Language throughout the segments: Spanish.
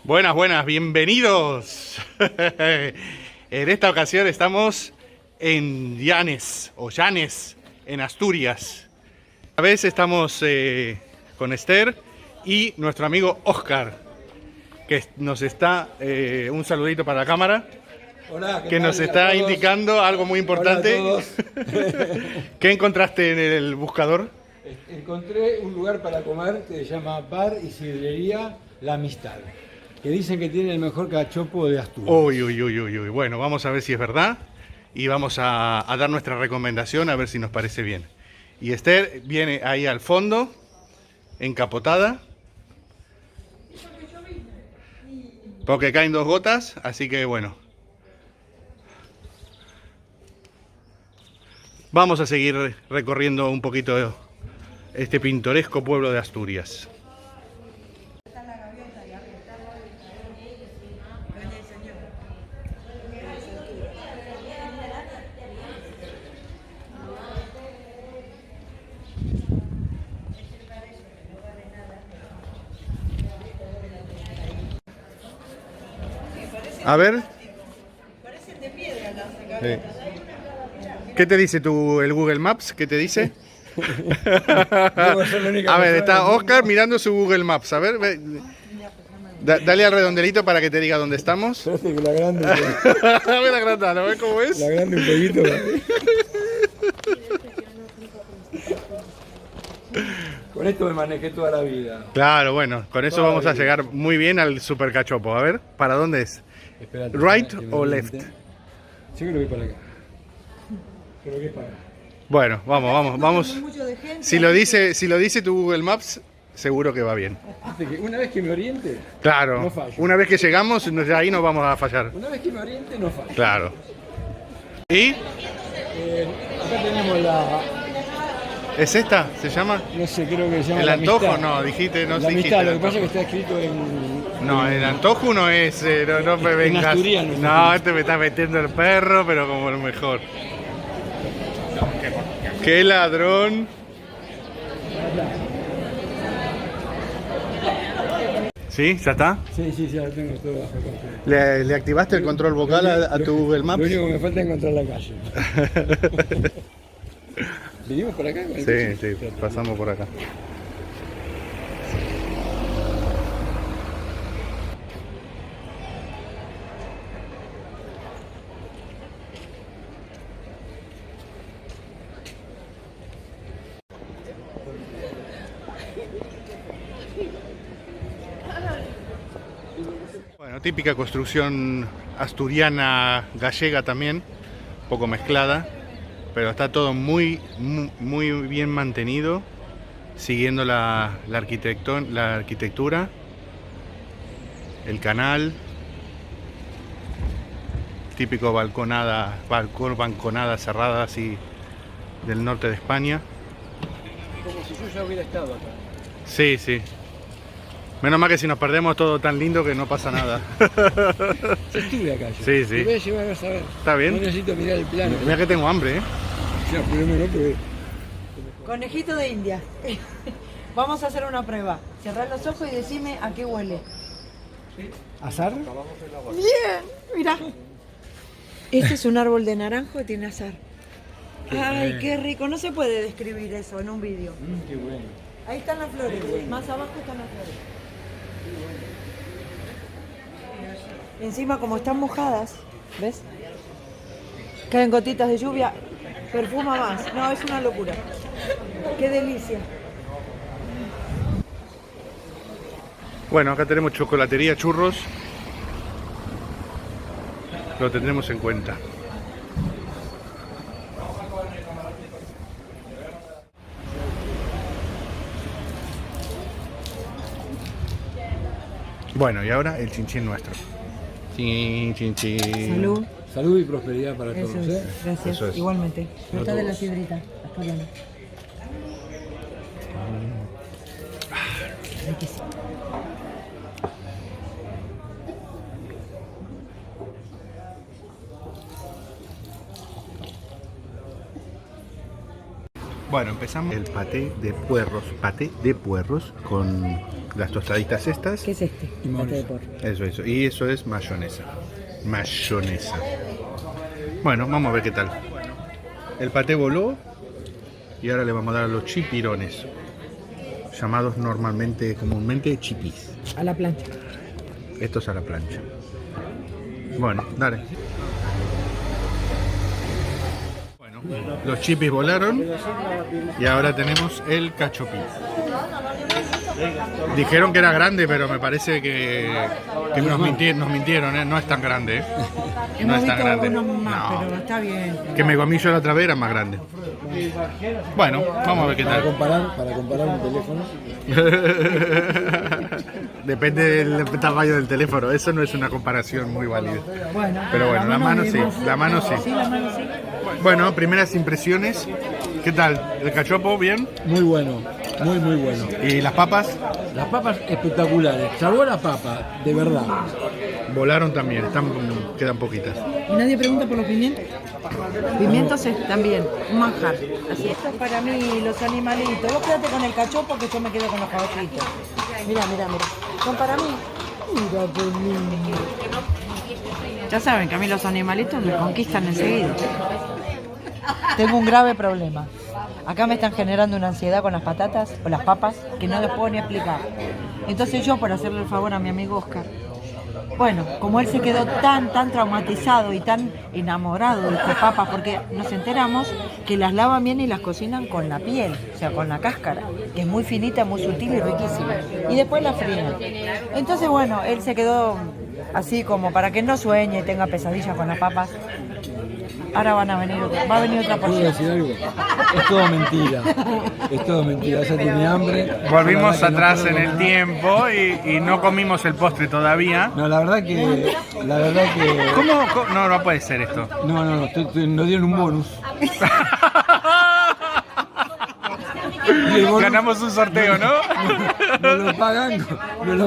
Buenas, buenas, bienvenidos. En esta ocasión estamos en Llanes, o Llanes, en Asturias. Esta vez estamos con Esther y nuestro amigo Óscar, que nos está, un saludito para la cámara, Hola, que nos está indicando algo muy importante. Hola a todos. ¿Qué encontraste en el buscador? Encontré un lugar para comer que se llama Bar y Sidrería La Amistad, que dicen que tiene el mejor cachopo de Asturias. Uy, uy, uy, uy, uy. Bueno, vamos a ver si es verdad y vamos a dar nuestra recomendación a ver si nos parece bien. Y Esther viene ahí al fondo, encapotada, porque caen dos gotas, así que bueno. Vamos a seguir recorriendo un poquito este pintoresco pueblo de Asturias. A ver. Sí. ¿Qué te dice el Google Maps? ¿Qué te dice? A ver, está Óscar mirando su Google Maps. A ver, dale al redondelito para que te diga dónde estamos. Parece que la grande. A ver la grandada, ¿ves cómo es? La grande un poquito. Con esto me manejé toda la vida. Claro, bueno, con eso vamos a llegar muy bien al super cachopo. A ver, ¿para dónde es? Esperate, ¿Right o left? Yo creo que para acá. Creo que es para acá. Bueno, vamos. Si lo dice tu Google Maps, seguro que va bien. Viste que una vez que me oriente, Claro, no fallo. una vez que llegamos, ahí no vamos a fallar. Una vez que me oriente, no fallo. Claro. ¿Y? Acá tenemos la... ¿Es esta? ¿Se llama? No sé, creo que se llama ¿El La antojo? Amistad. No, dijiste, no La dijiste. Amistad, el lo que pasa es antojo. que está escrito en... No, el antojo no es, no me vengas. asturiano. No, este me está metiendo el perro, pero como el mejor. ¡Qué ladrón! ¿Sí? ¿Ya está? Sí, ya lo tengo todo bajo control. ¿Le activaste el control vocal a tu Google Maps? Lo único que me falta es encontrar la calle. ¿Vinimos por acá? Sí, pasamos por acá. Bueno, típica construcción asturiana, gallega también, un poco mezclada, pero está todo muy bien mantenido, siguiendo la arquitectura, el canal, típico balconada cerrada así del norte de España. Como si yo ya hubiera estado acá. Sí, sí. Menos mal que si nos perdemos todo tan lindo que no pasa nada. Yo estuve acá. Yo. Sí, sí. Te voy a llevar a saber. ¿Está bien? No necesito mirar el plano. Mira que tengo hambre, ¿eh? Ya, primero no, porque... Conejito de India. Vamos a hacer una prueba. Cerrar los ojos y decime a qué huele. ¿Azar? Bien, mira. Este es un árbol de naranjo que tiene azar. Ay, qué rico. No se puede describir eso en un vídeo. Qué bueno. Ahí están las flores. Más abajo están las flores. Encima, como están mojadas, ¿ves? Caen gotitas de lluvia. Perfuma más. No, es una locura. Qué delicia. Bueno, acá tenemos chocolatería, churros. Lo tendremos en cuenta. Bueno, y ahora el chinchín nuestro. Chin, chin, chin. Salud. Salud y prosperidad para Eso todos, es. ¿eh? Gracias. Eso es. Igualmente. Disfruta de la todos. sidrita. Asturiana. Riquísimo. Bueno, empezamos el paté de puerros con las tostaditas estas. ¿Qué es este? Paté de porro. Eso. Y eso es mayonesa. Bueno, vamos a ver qué tal. El paté voló y ahora le vamos a dar a los chipirones, llamados comúnmente chipis. A la plancha. Estos a la plancha. Bueno, dale. Bueno, los chipis volaron y ahora tenemos el cachopí. Dijeron que era grande, pero me parece que nos mintieron, ¿eh? No es tan grande, ¿eh? No es tan grande. Unos más, No. pero está bien. Que me comí yo la otra vez era más grande. Bueno, vamos a ver qué Para tal. comparar un teléfono. Depende del tamaño del teléfono. Eso no es una comparación muy válida. Bueno, Pero bueno, la mano sí. La mano sí. Sí, la mano sí. Bueno, primeras impresiones. ¿Qué tal? ¿El cachopo bien? Muy bueno, muy bueno. ¿Y las papas? Las papas espectaculares. Sabor a papa, de verdad. Volaron también, quedan poquitas. ¿Y nadie pregunta por los pimientos? Pimientos es también un manjar. Así esto es para mí, los animalitos. Vos quédate con el cachopo que yo me quedo con los caballitos. Mira. Son para mí. Mira qué lindo. Ya saben que a mí los animalitos me conquistan enseguida. Tengo un grave problema. Acá me están generando una ansiedad con las patatas o las papas que no les puedo ni explicar. Entonces yo, por hacerle el favor a mi amigo Oscar, bueno, como él se quedó tan traumatizado y tan enamorado de estas papas, porque nos enteramos que las lavan bien y las cocinan con la piel, o sea, con la cáscara, que es muy finita, muy sutil y riquísima. Y después las fríen. Entonces, bueno, él se quedó así como para que no sueñe y tenga pesadillas con las papas. Ahora va a venir otra ¿Puedo Pues decir porción. algo? Es todo mentira. Es todo mentira. Ella tiene hambre. Volvimos La verdad que atrás no en puedo el comer. tiempo y no comimos el postre todavía. No, la verdad que. ¿Cómo? No puede ser esto. No, nos dieron un bonus. Y el bonus Ganamos un sorteo, ¿no? nos lo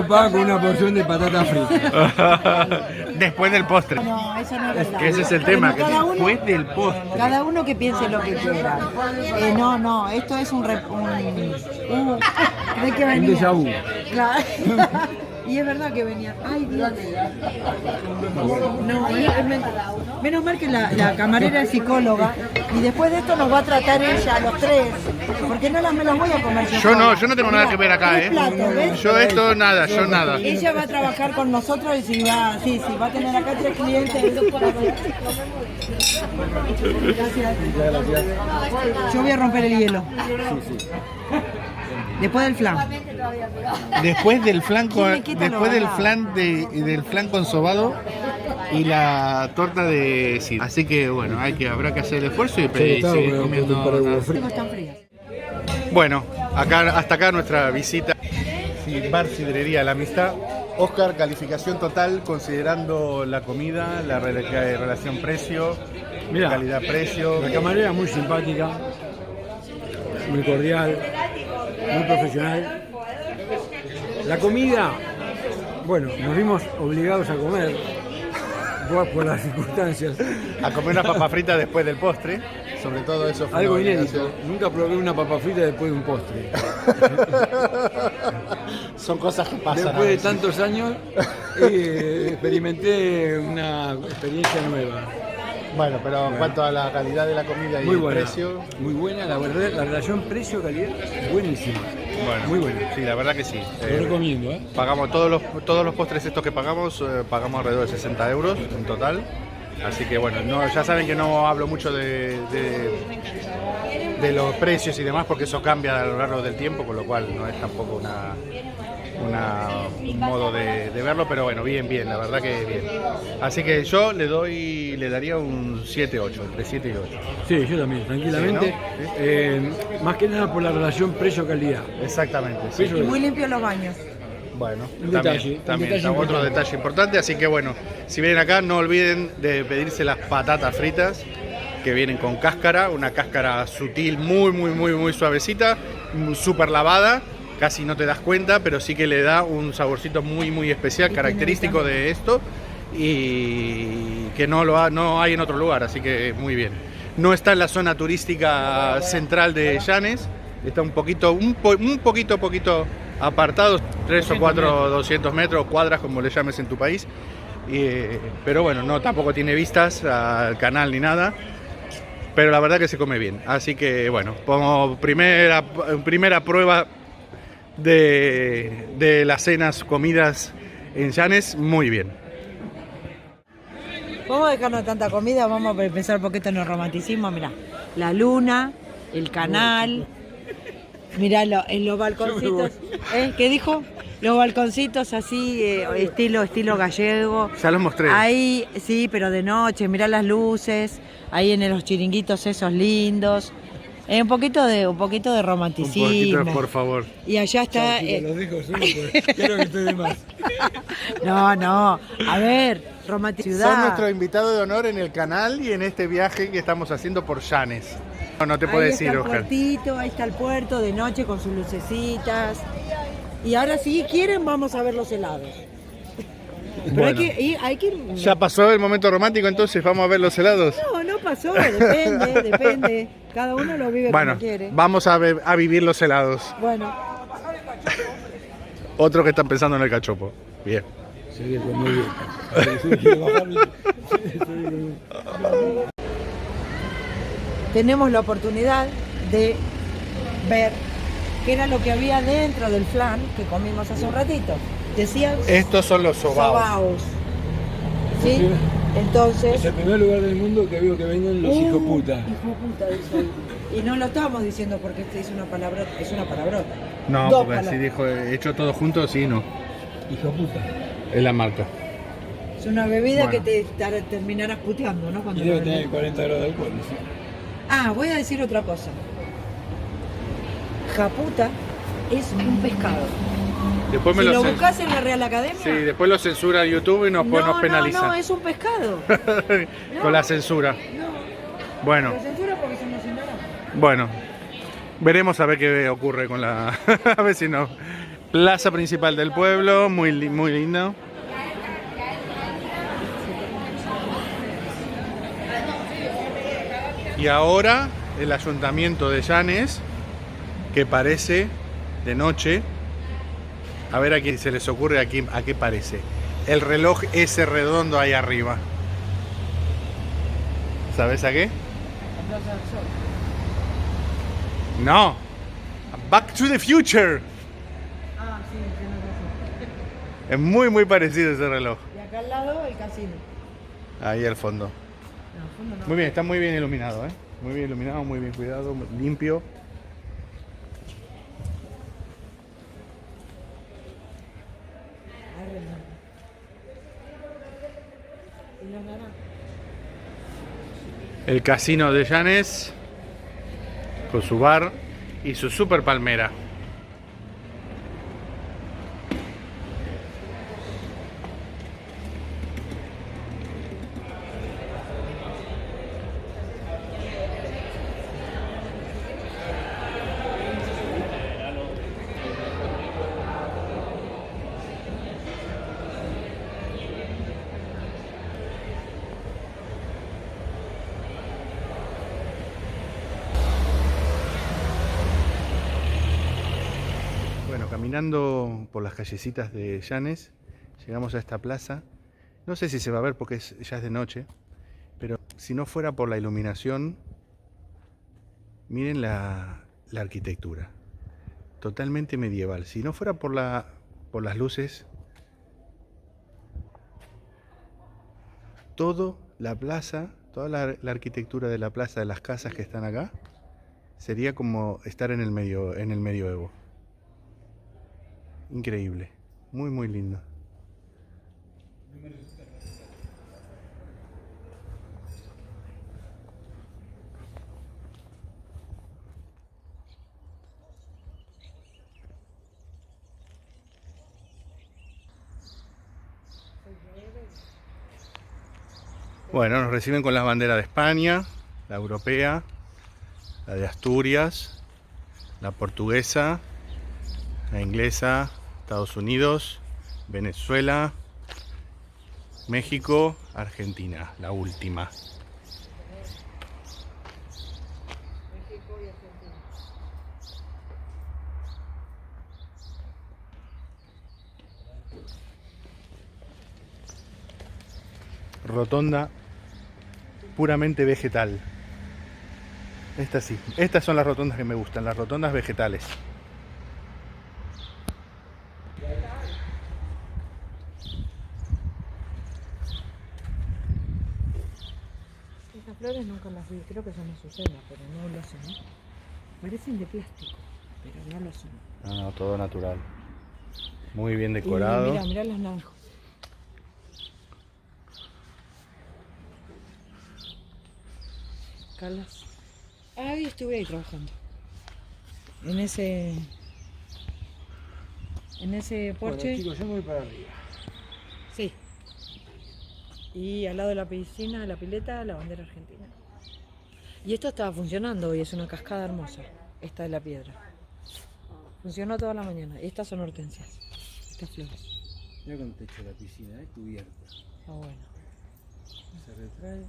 pagan con una porción de patata frita. Después del postre. No, eso no es verdad. Que ese es el tema, que Cada uno- después del postre. Cada uno que piense lo que quiera. No, esto es ¿de qué venía? Un déjà vu. Claro. Y es verdad que venía. Ay, Dios. No, menos mal que la camarera es psicóloga y después de esto nos va a tratar ella, los tres. Porque no me las voy a comer yo. Yo no sola. tengo nada que ver acá, Tres ¿eh? platos, ¿ves? Yo esto nada, yo nada. Ella va a trabajar con nosotros y si va a tener acá 3 clientes. Gracias. Yo voy a romper el hielo. Después del flan. Después del flan ¿Quién me quita lo ganado? del flan con sobado y la torta de sidra. Así que bueno, habrá que hacer el esfuerzo y seguir comiendo. Están frías. Bueno, hasta acá nuestra visita. Bar Sidrería La Amistad. Oscar, calificación total considerando la comida, la relación precio, Mirá, calidad-precio. La camarera muy simpática, muy cordial, muy profesional. La comida, bueno, nos vimos obligados a comer por las circunstancias. A comer una papa frita después del postre, sobre todo eso fue Algo una inédito. obligación. Nunca probé una papa frita después de un postre. Son cosas que pasan. Después de tantos años experimenté una experiencia nueva. Bueno, pero en cuanto a la calidad de la comida y Muy el buena, precio, muy buena, la verdad, la relación precio-calidad, buenísima. bueno, Muy buena. Sí, la verdad que sí. Lo recomiendo, ¿eh? Pagamos todos los postres estos que pagamos alrededor de 60 euros en total. Así que bueno, ya saben que no hablo mucho de los precios y demás porque eso cambia a lo largo del tiempo, con lo cual no es tampoco un modo de verlo, pero bueno, bien, la verdad que bien. Así que yo le daría un 7-8, entre 7 y 8. Sí, yo también, tranquilamente. Sí, Más que nada por la relación precio-calidad. Exactamente. Sí. Y muy limpios los baños. Bueno, Un también detalle otro importante. detalle importante, así que bueno, si vienen acá no olviden de pedirse las patatas fritas que vienen con cáscara, una cáscara sutil, muy suavecita, súper lavada, casi no te das cuenta, pero sí que le da un saborcito muy especial, característico de esto y que no hay en otro lugar, así que muy bien. No está en la zona turística central de Llanes. Está un poquito apartado, 3 o 4, 200 metros, cuadras, como le llames en tu país. Pero bueno, no, tampoco tiene vistas al canal ni nada. Pero la verdad que se come bien. Así que bueno, como primera prueba de las cenas, comidas en Llanes, muy bien. Vamos a dejarnos de tanta comida, vamos a empezar un poquito en el romanticismo. Mirá, la luna, el canal. Mirá en los balconcitos. ¿Qué dijo? Los balconcitos así, estilo gallego. Ya los mostré. Ahí, sí, pero de noche, mirá las luces. Ahí en los chiringuitos esos lindos. Un poquito de romanticismo. Un poquito, por favor. Y allá está. Los dejo solo porque quiero que estoy de más. No. A ver, romanticidad. Son nuestro invitado de honor en el canal y en este viaje que estamos haciendo por Llanes. No te puedo decir, Oscar. Ahí está el puerto de noche con sus lucecitas. Y ahora si quieren vamos a ver los helados. Pero Bueno, hay que ir. ya pasó el momento romántico, entonces vamos a ver los helados. No pasó, depende. Cada uno lo vive Bueno, como quiere. vamos a vivir los helados. Bueno, Otro que están pensando en el cachopo. Bien. Sí, fue muy bien. tenemos la oportunidad de ver qué era lo que había dentro del flan que comimos hace un ratito. Decían Estos son los sobaos. sobaos. ¿Sí? Entonces. Es el primer lugar del mundo que veo que venden los hijoputa. Hijoputa, dice ahí. Y no lo estamos diciendo porque este es una palabrota. No, Dos porque así palabras. dijo, hecho todo junto, sí, no. Hijoputa. Es la marca. Es una bebida Bueno. que te terminarás puteando, ¿no? Y Cuando debe la tener bebes. 40 grados de alcohol. ¿Sí? Ah, voy a decir otra cosa. Japuta es un pescado. Después Si lo buscas en la Real Academia. Sí, después lo censura YouTube y nos penaliza. No, es un pescado. Con la censura. No, Bueno, lo censura porque somos ignorantes. bueno. Veremos a ver qué ocurre con la... a ver si no. Plaza principal del pueblo, muy lindo. Y ahora el ayuntamiento de Llanes, que parece de noche. A ver a quién se les ocurre a qué parece. El reloj ese redondo ahí arriba. ¿Sabes a qué? No. Back to the Future. Ah, sí, tienes razón. Es muy parecido ese reloj. Y acá al lado el casino. Ahí al fondo. No, al fondo no. Muy bien, está muy bien iluminado, ¿eh? Muy bien iluminado, muy bien cuidado, limpio. Y los naranjas. El casino de Llanes con su bar y su super palmera. Bueno, caminando por las callecitas de Llanes, llegamos a esta plaza. No sé si se va a ver porque ya es de noche, pero si no fuera por la iluminación, miren la arquitectura, totalmente medieval. Si no fuera por las luces, toda la plaza, toda la arquitectura de la plaza, de las casas que están acá, sería como estar en el medioevo. Increíble, muy lindo. Bueno, nos reciben con las banderas de España, la europea, la de Asturias, la portuguesa, la inglesa, Estados Unidos, Venezuela, México, Argentina, la última. rotonda puramente vegetal. Esta sí, estas son las rotondas que me gustan, las rotondas vegetales. Estas flores nunca las vi, creo que son azucenas, pero no lo son. Parecen de plástico, pero no lo son. No, todo natural. Muy bien decorado. Mira, mira los naranjos. Carlos. Hoy estuve ahí trabajando. En ese porche. Bueno, chicos, yo me voy para arriba. Sí. Y al lado de la piscina, la pileta, la bandera argentina. Y esto estaba funcionando hoy, es una cascada hermosa. Esta es la piedra. Funcionó toda la mañana. Y estas son hortensias. Estas flores. Mira con techo de la piscina, cubierta. Ah, bueno. Se retrae.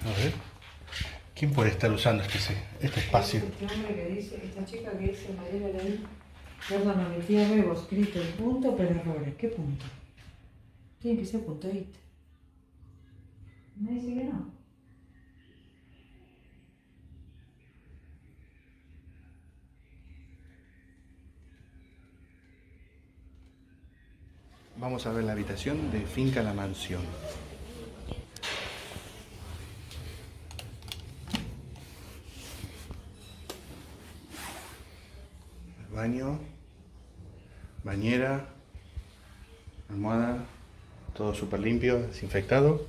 A ver, ¿quién puede estar usando este espacio? Este hombre que dice, esta chica que dice Mariela Leí, perdona, mi tía Bebo escrito el punto, pero errores. ¿Qué punto? Tiene que ser punto IT. Me dice que no. Vamos a ver la habitación de Finca La Mansión. Baño, bañera, almohada, todo súper limpio, desinfectado.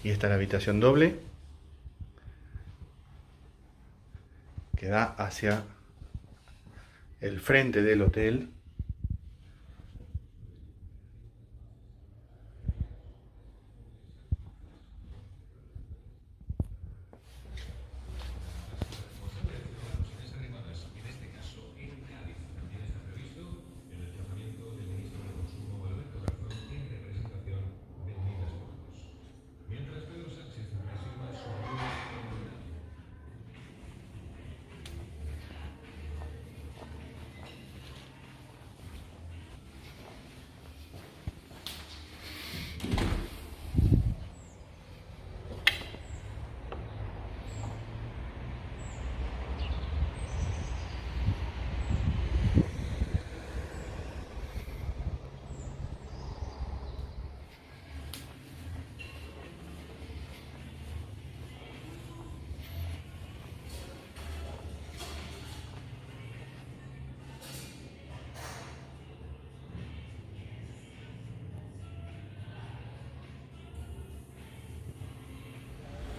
Y esta es la habitación doble que da hacia el frente del hotel.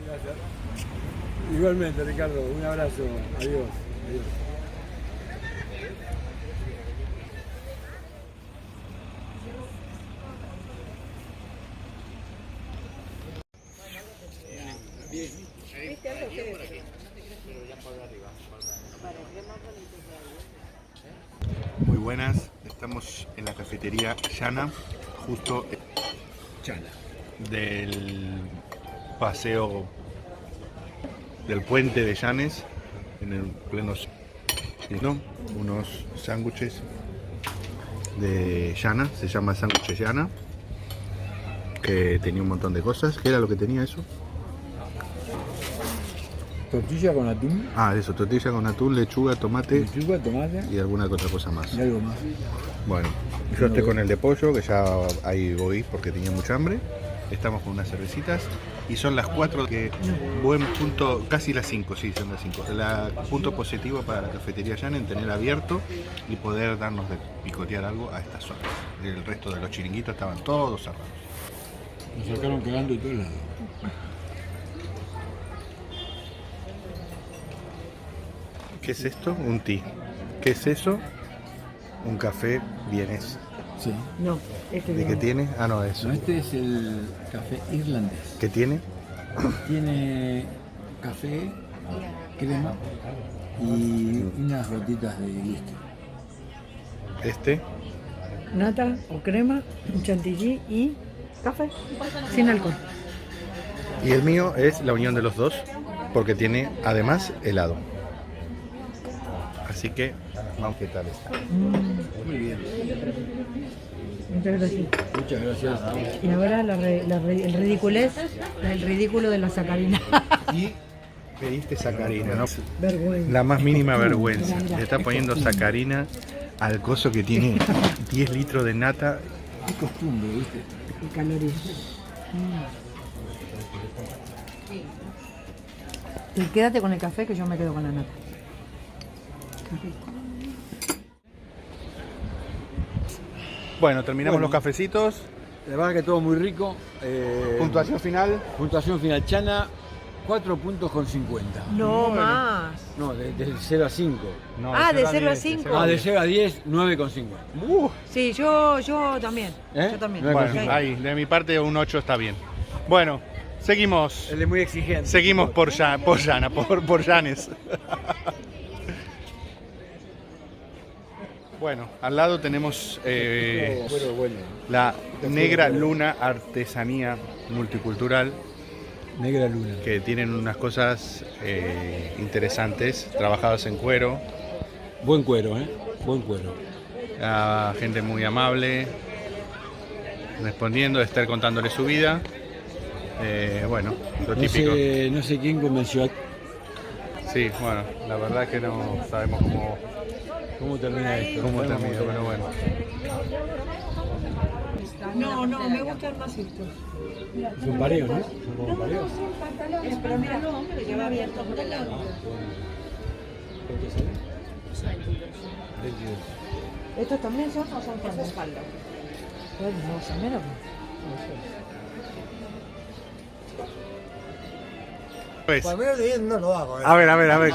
Gracias. Igualmente, Ricardo, un abrazo. Adiós. Adiós. Muy buenas, estamos en la cafetería Llana, justo del paseo del puente de Llanes, en el pleno, ¿no? Unos sándwiches de Llana, se llama sándwiches Llana, que tenía un montón de cosas. ¿Qué era lo que tenía eso? Tortilla con atún. Ah, eso, tortilla con atún, lechuga, tomate y alguna otra cosa más. Y algo más. Bueno, yo estoy con el de pollo, que ya ahí voy porque tenía mucha hambre. Estamos con unas cervecitas y son las 4, que buen punto, casi las 5, sí, son las 5. Punto positivo para la cafetería Llana en tener abierto y poder darnos de picotear algo a estas horas. El resto de los chiringuitos estaban todos cerrados. Nos sacaron cagando de todos lados. ¿Qué es esto? Un té. ¿Qué es eso? un café vienés. Sí. No, este ¿De qué tiene? Ah, no, eso. No, este es el café irlandés. ¿Qué tiene? Tiene café, crema y unas gotitas de whisky. Este. Nata o crema, un chantilly y café, sin alcohol. Y el mío es la unión de los dos, porque tiene además helado. Así que, vamos, ¿qué tal está? Muy bien. Muchas gracias. Muchas gracias. Y ahora el ridículo de la sacarina. Y pediste sacarina, ¿no? Vergüenza. La más mínima vergüenza. Mira, mira. Le está poniendo sacarina al coso que tiene 10 litros de nata. Qué costumbre, ¿viste? Y calorías. Y quédate con el café que yo me quedo con la nata. Bueno, terminamos Bueno. los cafecitos. La verdad que todo muy rico. Puntuación final. Puntuación final. Chana, 4 puntos con 50. No más. No, de 0 a 5. No, Ah, de 0 a 10, 5. Ah, de 0 a 10, 9 con 50. Sí, yo también. ¿Eh? Yo también. Bueno, Ok. Bueno, ahí, de mi parte un 8 está bien. Bueno, seguimos. Él es muy exigente. Seguimos por Llanes. Bueno, al lado tenemos Bueno. la Negra Luna Artesanía Multicultural, Negra Luna. que tienen unas cosas interesantes, trabajadas en cuero, Buen cuero, ¿eh? Buen cuero. a gente muy amable, respondiendo, Esther contándole su vida. Bueno, lo típico. No sé quién convenció a... Sí, bueno, la verdad es que no sabemos ¿Cómo termina esto? cómo termina, pero bueno. No, me gustan más estos. Es un pareo, ¿no? Son como pareos. Pero mira, que lleva abierto por el lado. ¿Cuánto sale? 22. ¿Estos también son o son faldas? Falda. No, son menos. Pues, Por menos de 10 no lo hago. a ver,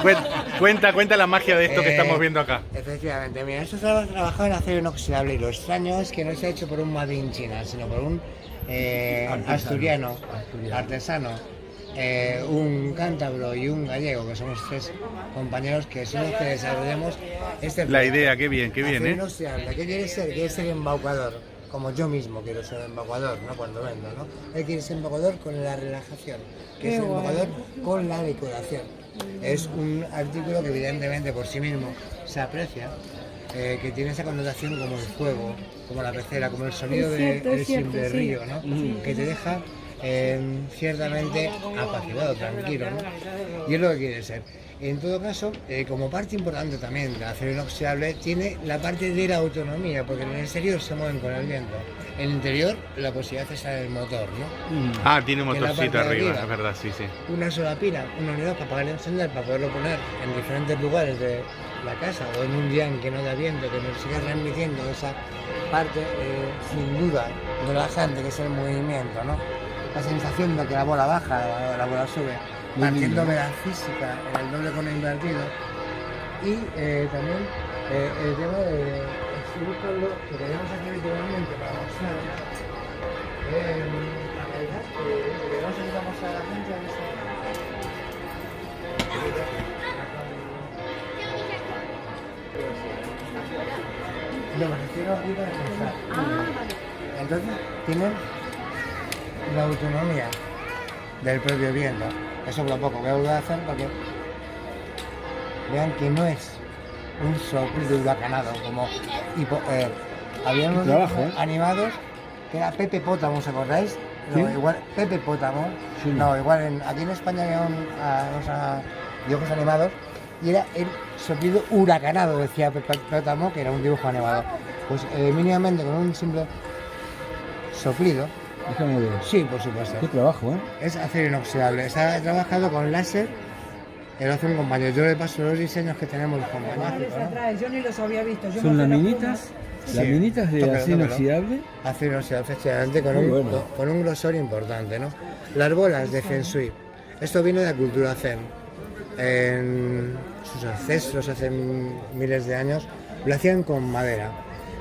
cuenta la magia de esto que estamos viendo acá. Efectivamente, mira, esto se ha trabajado en acero inoxidable y lo extraño es que no se ha hecho por un Made in China, sino por un asturiano, artesano, un cántabro y un gallego, que somos 3 compañeros que son los que desarrollamos este La proyecto. idea, qué bien, Acero ¿eh? inoxidable. ¿Qué quiere ser? Quiere ser embaucador, como yo mismo quiero ser embaucador, ¿no? Cuando vendo, ¿no? Él quiere ser embaucador con la relajación, que es embaucador con la decoración. Es un artículo que evidentemente por sí mismo se aprecia, que tiene esa connotación como el fuego, como la pecera, como el sonido del simple río, ¿no? Que te deja ciertamente apaciguado, tranquilo, ¿no? Y es lo que quiere ser. En todo caso, como parte importante también del acero inoxidable, tiene la parte de la autonomía, porque en el exterior se mueven con el viento. En el interior, la posibilidad es el motor, ¿no? Ah, tiene un En la motorcito parte de arriba, arriba. es verdad, sí. Una sola pila, una unidad para apagar y encender, para poderlo poner en diferentes lugares de la casa o en un día en que no haya viento, que nos siga transmitiendo esa parte, sin duda, relajante, que es el movimiento, ¿no? La sensación de que la bola baja, la bola sube, partiendo de la física en el doble cono invertido. Y también el tema de, estoy buscando, que tenemos aquí literalmente para mostrar, la calidad que vamos a mostrar a la gente a no, me refiero a arriba de mostrar. Entonces, tienen la autonomía del propio viento. Eso por lo poco voy a volver a hacer para que vean que no es un soplido huracanado como había unos animados que era Pepe Pótamo, ¿os acordáis? No, igual Pepe Pótamo. Sí. No, igual aquí en España había unos dibujos animados y era el soplido huracanado, decía Pepe Pótamo, que era un dibujo animado. Pues mínimamente con un simple soplido. Déjame ver. Sí, por supuesto. Qué trabajo, ¿eh? Es acero inoxidable. Está trabajado con láser. Lo hace un compañero. Yo le paso los diseños que tenemos los compañeros, ¿no? Yo ni los había visto. Yo Son me fui a la laminitas, Sí. laminitas de Tócalo, acero tócalo. inoxidable. Acero inoxidable, efectivamente, Muy bueno. con un grosor importante, ¿no? Las bolas de Feng Shui. Esto viene de la cultura Zen. sus ancestros hace miles de años lo hacían con madera.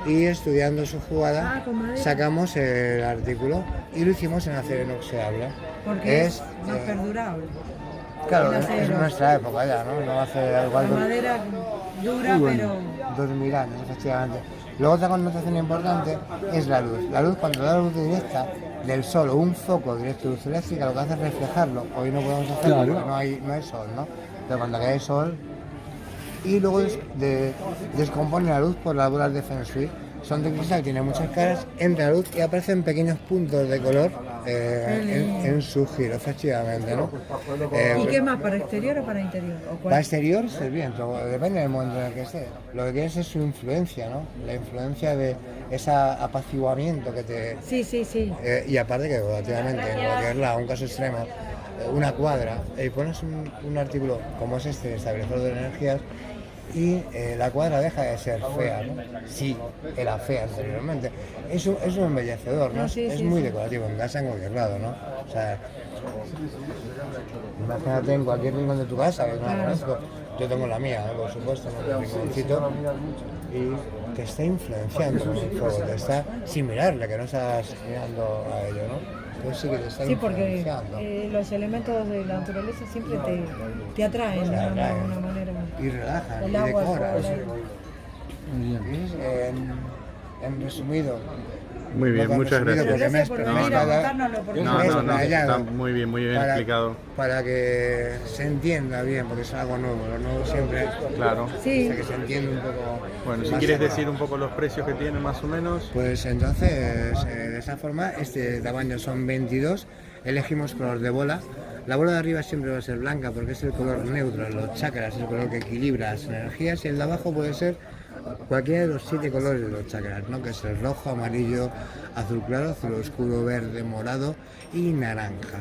Y estudiando su jugada sacamos el artículo y lo hicimos en acero inoxidable. Porque es más perdurable. Claro, el es acero. nuestra época ya, ¿no? No hace algo La madera dura, pero 2000 años, efectivamente. Luego otra connotación importante es la luz. La luz, cuando da luz directa del sol o un foco directo de luz eléctrica, lo que hace es reflejarlo. Hoy no podemos hacerlo porque no hay sol, ¿no? Pero cuando cae sol, y luego descompone la luz por las bolas de Feng Shui. Son de cristal, tienen muchas caras, entra la luz y aparecen pequeños puntos de color en su giro, efectivamente, ¿no? ¿y qué más? ¿Para exterior o para interior? ¿O cuál? Para exterior es el viento, depende del momento en el que esté. Lo que quieres es su influencia, ¿no? La influencia de ese apaciguamiento que te... Sí. y aparte que relativamente, en cualquier lado, un caso extremo, una cuadra, y pones un artículo como es este, establecedor de energías, y la cuadra deja de ser fea, ¿no? Sí, era fea anteriormente. Es un embellecedor, ¿no? Es muy decorativo en casa, en cualquier lado, ¿no? O sea, imagínate en cualquier rincón de tu casa, que no la conozco. Yo tengo la mía, ¿no? Por supuesto, en un rinconcito, y te está influenciando con el fuego, te está, sin mirarle, que no estás mirando a ello, ¿no? Pues sí que te está porque influenciando. los elementos de la naturaleza siempre te atraen de alguna manera. Y relajan, El y agua, el decoran. fuego, En resumido. Muy bien, muchas gracias. Gracias por venir a contárnoslo, porque No, explayado está muy bien explicado. Para que se entienda bien, porque es algo nuevo, lo nuevo siempre. Claro. Sí. Hasta que se entiende un poco. Bueno, si más quieres allá. decir un poco los precios que tienen más o menos. Pues entonces, de esta forma, este tamaño son 22, elegimos color de bola. La bola de arriba siempre va a ser blanca porque es el color neutro, los chakras, es el color que equilibra las energías, y el de abajo puede ser cualquiera de los 7 colores de los chakras, ¿no? Que es el rojo, amarillo, azul claro, azul oscuro, verde, morado y naranja.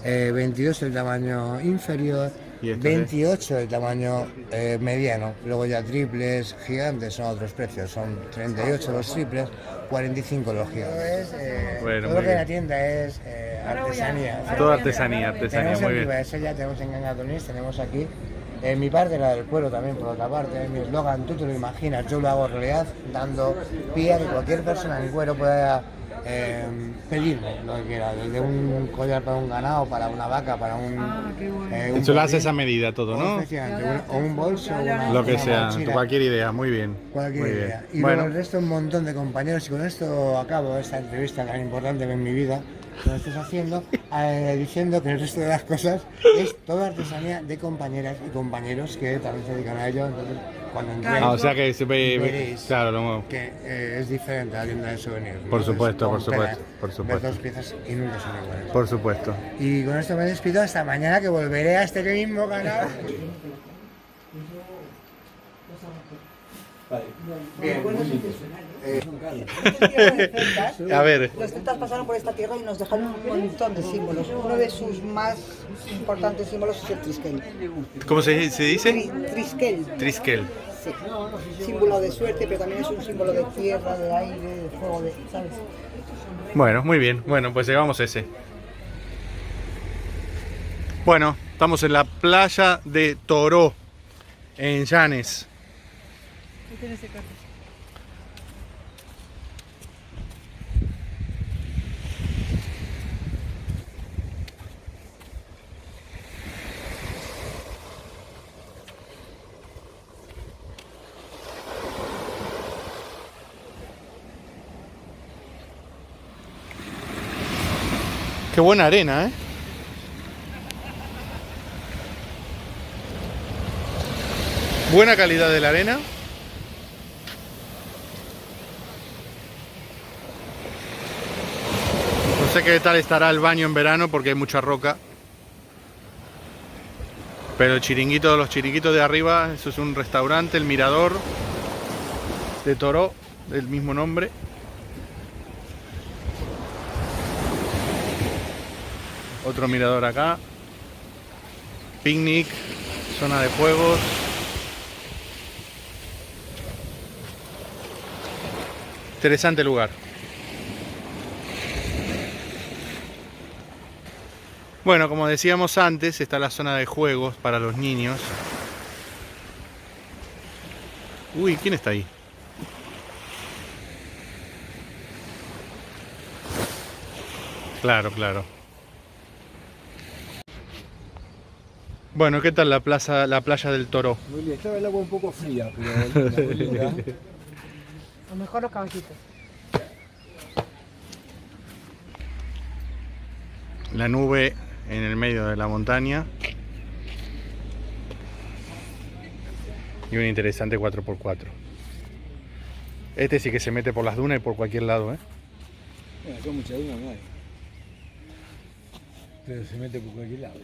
22 el tamaño inferior, ¿Y esto 28 el tamaño mediano. Luego ya triples, gigantes son otros precios, son 38 los triples, 45 los gigantes. Bueno, Todo muy lo que bien. la tienda es artesanía. Toda artesanía, Tenemos muy en bien. Ribadesella, tenemos en Gangatonís, tenemos aquí. En mi parte, la del cuero también, por otra parte, mi eslogan, tú te lo imaginas, yo lo hago realidad, dando pie a que cualquier persona en cuero pueda pedirme lo que quiera, desde un collar para un ganado, para una vaca, para un... qué bueno. un Eso lo haces botín, a medida todo, o ¿no? efectivamente, o un bolso, Lo que una sea, mochila. cualquier idea, muy bien. Cualquier Muy idea. bien. Y luego el Bueno, resto un montón de compañeros, y con esto acabo esta entrevista tan importante en mi vida que lo estás haciendo, diciendo que el resto de las cosas es toda artesanía de compañeras y compañeros que también se dedican a ello. Entonces, cuando entréis, o sea que se ve, veréis claro, lo- que es diferente a la tienda de souvenirs. Por supuesto, por Entonces, con supuesto, pena por supuesto. ver dos piezas y nunca son iguales. por supuesto. Y con esto me despido hasta mañana, que volveré a este mismo canal. Bien, A ver, Los celtas pasaron por esta tierra y nos dejaron un montón de símbolos. Uno de sus más importantes símbolos es el triskel. ¿cómo se dice? Triskel, Triskel. sí. Símbolo de suerte, pero también es un símbolo de tierra, de aire, de fuego, ¿sabes? Bueno, muy bien. Bueno, pues llevamos ese. Bueno, estamos en la playa de Toró, en Llanes. Qué buena arena, ¿eh? Buena calidad de la arena. No sé qué tal estará el baño en verano porque hay mucha roca. Pero el chiringuito, los chiringuitos de arriba, eso es un restaurante, el Mirador de Toró, del mismo nombre. Otro mirador acá. Picnic, zona de juegos. Interesante lugar. Bueno, como decíamos antes, está la zona de juegos para los niños. Uy, ¿quién está ahí? Claro, claro. Bueno, ¿qué tal la playa del Toro? Muy bien, estaba el agua un poco fría, pero linda, muy linda. O mejor los caballitos. La nube en el medio de la montaña. Y un interesante 4x4. Este sí que se mete por las dunas y por cualquier lado, ¿eh? Bueno, acá mucha duna no hay. Pero se mete por cualquier lado.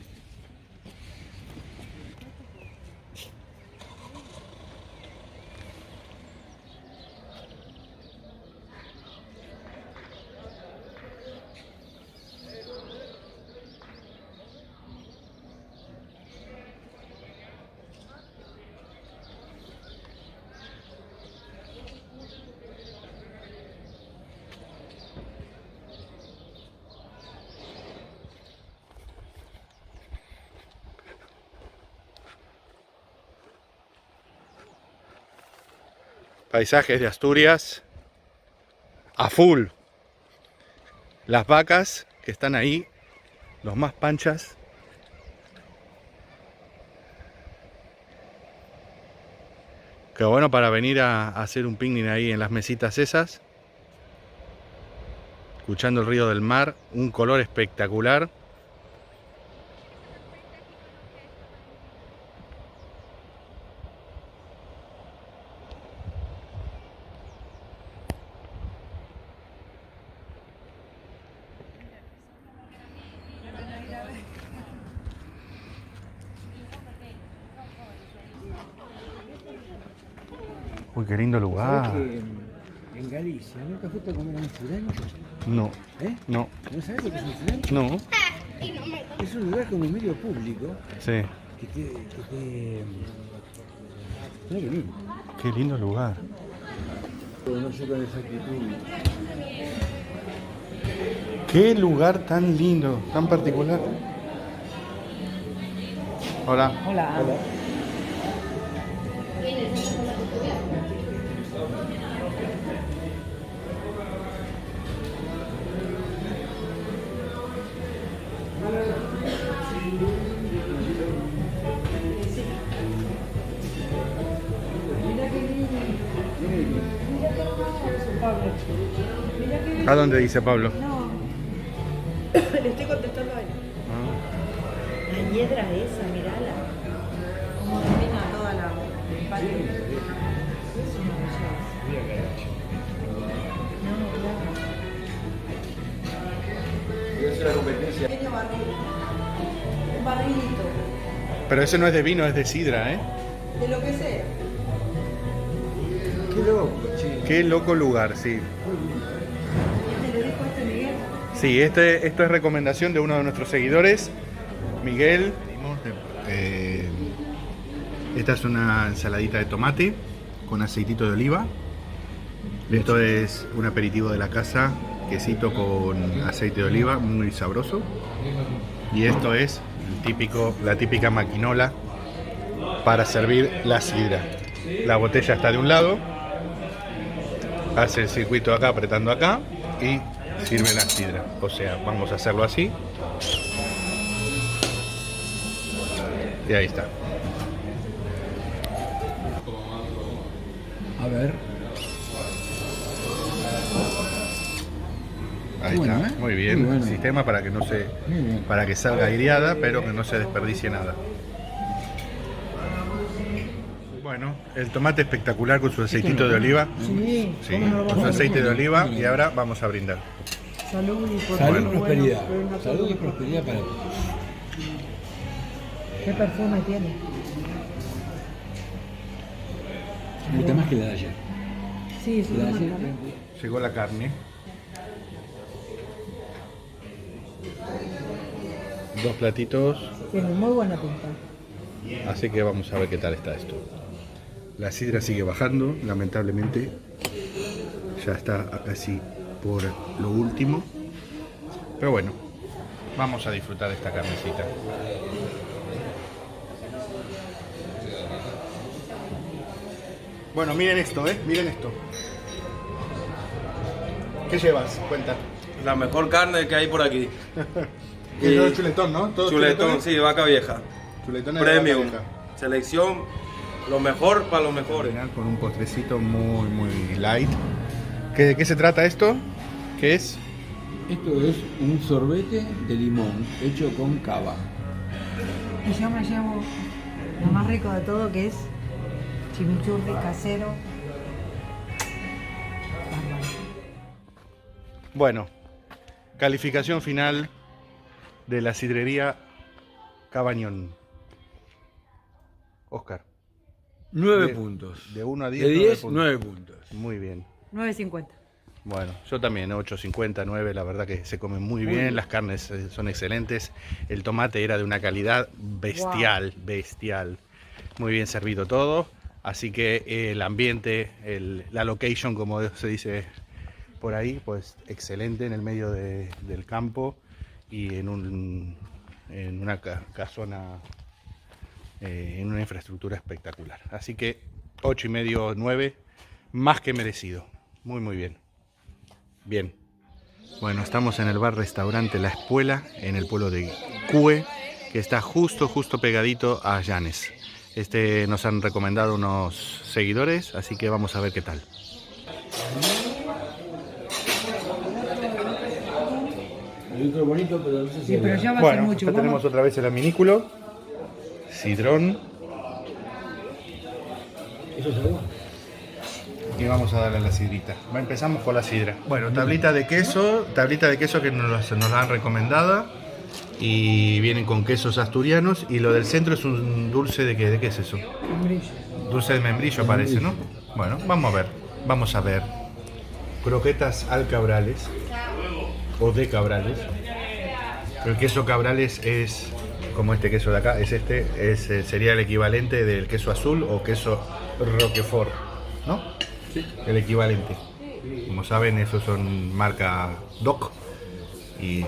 Paisajes de Asturias a full. Las vacas que están ahí, los más panchas. Qué bueno para venir a hacer un picnic ahí en las mesitas esas. Escuchando el río del mar, un color espectacular. Uy, qué lindo lugar. ¿Sabés que en Galicia nunca fuiste a comer a un furancho? No, ¿Eh? no, ¿No sabés lo que es un furancho? no. Es un lugar como medio público Sí, que Mirá qué lindo. qué lindo lugar. Pero no sé con exactitud. Qué lugar tan lindo, tan particular. Hola. Hola. ¿A dónde dice Pablo? No. Le estoy contestando a él. Ah. La hiedra esa, mirala. Como domina toda la el patio. Es una belleza. No, claro. Voy a hacer la competencia. Pequeño barril. Un barrilito. Pero ese no es de vino, es de sidra, ¿eh? De lo que sea. Qué loco, che. Qué loco lugar, sí. ¿Te lo dijo este Miguel? Sí, esto es recomendación de uno de nuestros seguidores, Miguel. Esta es una ensaladita de tomate con aceitito de oliva. Esto es un aperitivo de la casa, quesito con aceite de oliva, muy sabroso. Y esto es la típica maquinola para servir la sidra. La botella está de un lado, hace el circuito acá apretando acá y sirve la sidra. O sea, vamos a hacerlo así. Y ahí está. A ver. Ahí Bueno, está. ¿eh? Muy bien. Muy bueno. Sistema para que no se, Muy bien. para que salga aireada, pero que no se desperdicie nada. Bueno, el tomate espectacular con su aceitito de oliva. Sí. Sí, con su aceite de oliva. Y ahora vamos a brindar. Salud y por Salud y bueno, prosperidad. bueno, Salud y prosperidad para ti. ¿Qué perfume tiene? Me gusta más que la de ayer. Sí, es La una de ayer. marca. Llegó la carne. 2 platitos. Tiene muy buena pinta. Así que vamos a ver qué tal está esto. La sidra sigue bajando, lamentablemente. Ya está casi por lo último. Pero bueno, vamos a disfrutar de esta carnecita. Bueno, miren esto, miren esto. ¿Qué llevas? Cuenta. La mejor carne que hay por aquí. Y todo chuletón, ¿no? ¿Todo Chuletón, sí, vaca vieja. Chuletones de vaca Premium. vieja. Selección, lo mejor para los mejores. Con un postrecito muy light. ¿De qué se trata esto? ¿Qué es? Esto es un sorbete de limón hecho con cava. Y yo me llevo lo más rico de todo, que es chimichurri casero. Bárbaro. Bueno, calificación final de la sidrería Cabañón. Oscar. 9 De- puntos. De 1 a 10. De 10, 9 9 puntos. Muy bien. 9.50. Bueno, yo también, 8.50, 9, la verdad que se come muy bien, las carnes son excelentes, el tomate era de una calidad bestial, bestial, muy bien servido todo, así que el ambiente, la location, como se dice por ahí, pues excelente en el medio del campo y en una casona, en una infraestructura espectacular. Así que 8,5, 9, más que merecido, muy bien. Bien, bueno, estamos en el bar-restaurante La Espuela, en el pueblo de Cue, que está justo pegadito a Llanes. Nos han recomendado unos seguidores, así que vamos a ver qué tal. El otro bonito, pero no sé si Sí, pero ya va a ser Bueno, mucho. acá tenemos otra vez el aminículo, sidrón, ¿Eso es agua? y vamos a darle a la sidrita. Empezamos con la sidra. Bueno, tablita de queso que nos la han recomendado, y vienen con quesos asturianos, y lo del centro es un dulce de ¿qué es eso? Dulce de membrillo parece, ¿no? Bueno, vamos a ver. Croquetas al cabrales, o de cabrales. El queso cabrales es como este queso de acá, sería el equivalente del queso azul o queso Roquefort, ¿no? Sí. El equivalente. Como saben, esos son marca DOC, y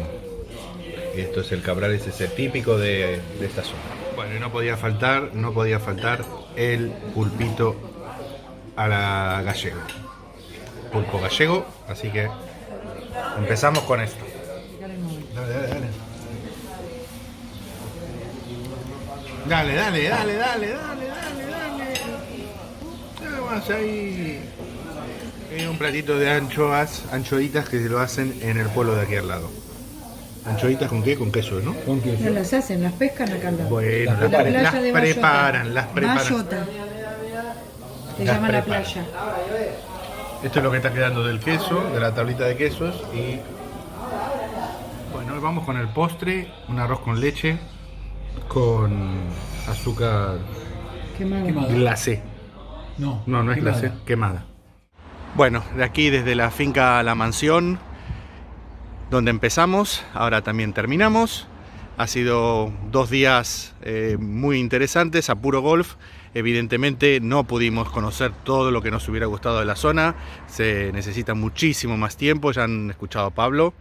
esto es el cabrales, es el típico de esta zona. Bueno, y no podía faltar el pulpito a la gallego. Pulpo gallego, así que empezamos con esto. Dale. Vamos ahí. Hay un platito de anchoitas que se lo hacen en el pueblo de aquí al lado. ¿Anchoitas con qué? Con queso, ¿no? ¿Con queso? No las hacen, las pescan acá al lado. Bueno, La playa de preparan. Mayota. Se Las llama la preparan. playa. Esto es lo que está quedando del queso, de la tablita de quesos. Y bueno, vamos con el postre, un arroz con leche con azúcar Quemado. glacé. No es quemada. glacé, quemada. Bueno, de aquí desde la finca La Mansión, donde empezamos, ahora también terminamos. Ha sido 2 días muy interesantes a puro golf. Evidentemente no pudimos conocer todo lo que nos hubiera gustado de la zona. Se necesita muchísimo más tiempo, ya han escuchado a Pablo.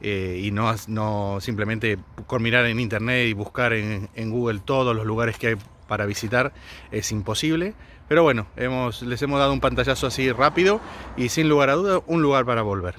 Y no simplemente con mirar en internet y buscar en Google todos los lugares que hay para visitar es imposible. Pero bueno, les hemos dado un pantallazo así rápido y sin lugar a duda un lugar para volver.